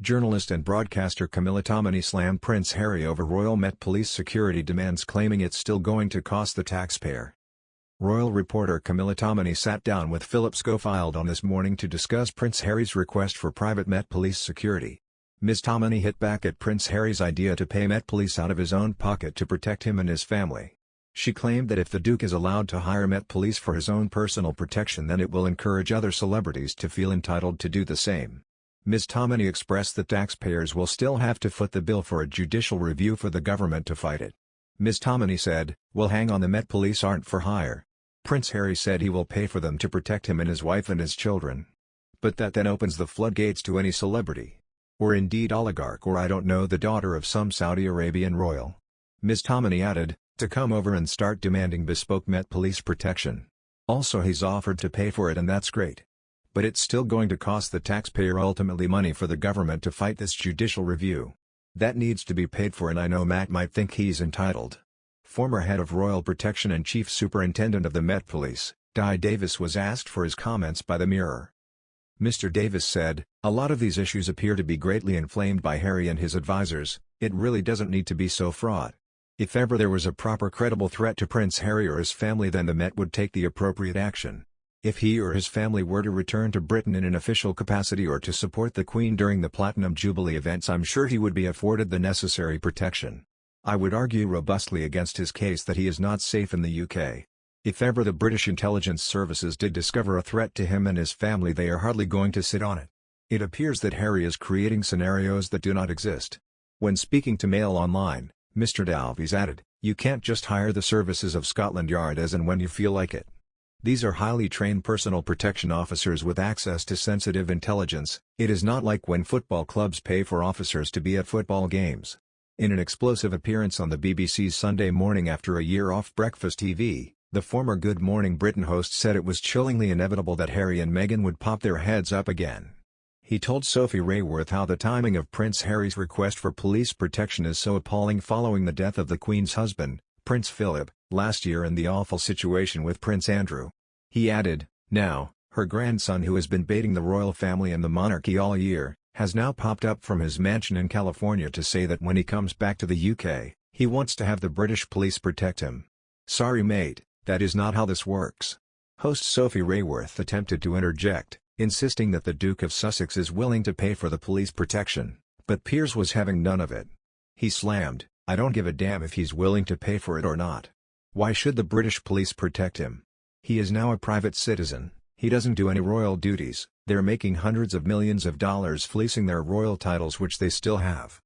Journalist and broadcaster Camilla Tominey slammed Prince Harry over Royal Met Police security demands, claiming it's still going to cost the taxpayer. Royal reporter Camila Tominey sat down with Philip Scoefiled on This Morning to discuss Prince Harry's request for private Met Police security. Ms. Tominey hit back at Prince Harry's idea to pay Met Police out of his own pocket to protect him and his family. She claimed that if the Duke is allowed to hire Met Police for his own personal protection, then it will encourage other celebrities to feel entitled to do the same. Ms. Tominey expressed that taxpayers will still have to foot the bill for a judicial review for the government to fight it. Ms. Tominey said, "We'll hang on, the Met Police aren't for hire. Prince Harry said he will pay for them to protect him and his wife and his children. But that then opens the floodgates to any celebrity. Or indeed oligarch, or I don't know, the daughter of some Saudi Arabian royal." Ms. Tominey added, "to come over and start demanding bespoke Met Police protection. Also, he's offered to pay for it, and that's great. But it's still going to cost the taxpayer ultimately money for the government to fight this judicial review. That needs to be paid for, and I know Matt might think he's entitled." Former head of Royal Protection and Chief Superintendent of the Met Police, Di Davis, was asked for his comments by the Mirror. Mr. Davis said, "A lot of these issues appear to be greatly inflamed by Harry and his advisors. It really doesn't need to be so fraught. If ever there was a proper credible threat to Prince Harry or his family, then the Met would take the appropriate action. If he or his family were to return to Britain in an official capacity or to support the Queen during the Platinum Jubilee events, I'm sure he would be afforded the necessary protection. I would argue robustly against his case that he is not safe in the UK. If ever the British intelligence services did discover a threat to him and his family, they are hardly going to sit on it. It appears that Harry is creating scenarios that do not exist." When speaking to Mail Online, Mr. Davies added, "You can't just hire the services of Scotland Yard as and when you feel like it. These are highly trained personal protection officers with access to sensitive intelligence. It is not like when football clubs pay for officers to be at football games." In an explosive appearance on the BBC's Sunday Morning after a year off breakfast TV, the former Good Morning Britain host said it was chillingly inevitable that Harry and Meghan would pop their heads up again. He told Sophie Rayworth how the timing of Prince Harry's request for police protection is so appalling following the death of the Queen's husband, Prince Philip, last year, and the awful situation with Prince Andrew. He added, "Now, her grandson, who has been baiting the royal family and the monarchy all year, has now popped up from his mansion in California to say that when he comes back to the UK, he wants to have the British police protect him. Sorry mate, that is not how this works." Host Sophie Rayworth attempted to interject, insisting that the Duke of Sussex is willing to pay for the police protection, but Piers was having none of it. He slammed, "I don't give a damn if he's willing to pay for it or not. Why should the British police protect him? He is now a private citizen, he doesn't do any royal duties, they're making hundreds of millions of dollars fleecing their royal titles, which they still have."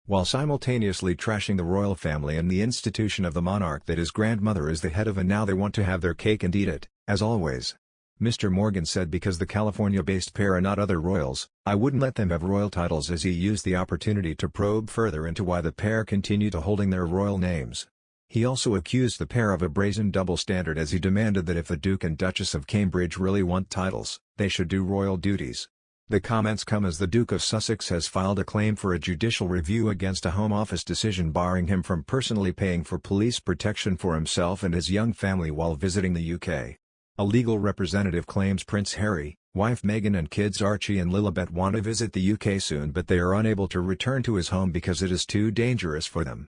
While simultaneously trashing the royal family and the institution of the monarch that his grandmother is the head of, and now they want to have their cake and eat it, as always. Mr. Morgan said, "Because the California-based pair are not other royals, I wouldn't let them have royal titles," as he used the opportunity to probe further into why the pair continue to holding their royal names. He also accused the pair of a brazen double standard as he demanded that if the Duke and Duchess of Cambridge really want titles, they should do royal duties. The comments come as the Duke of Sussex has filed a claim for a judicial review against a Home Office decision barring him from personally paying for police protection for himself and his young family while visiting the UK. A legal representative claims Prince Harry, wife Meghan and kids Archie and Lilibet want to visit the UK soon, but they are unable to return to his home because it is too dangerous for them.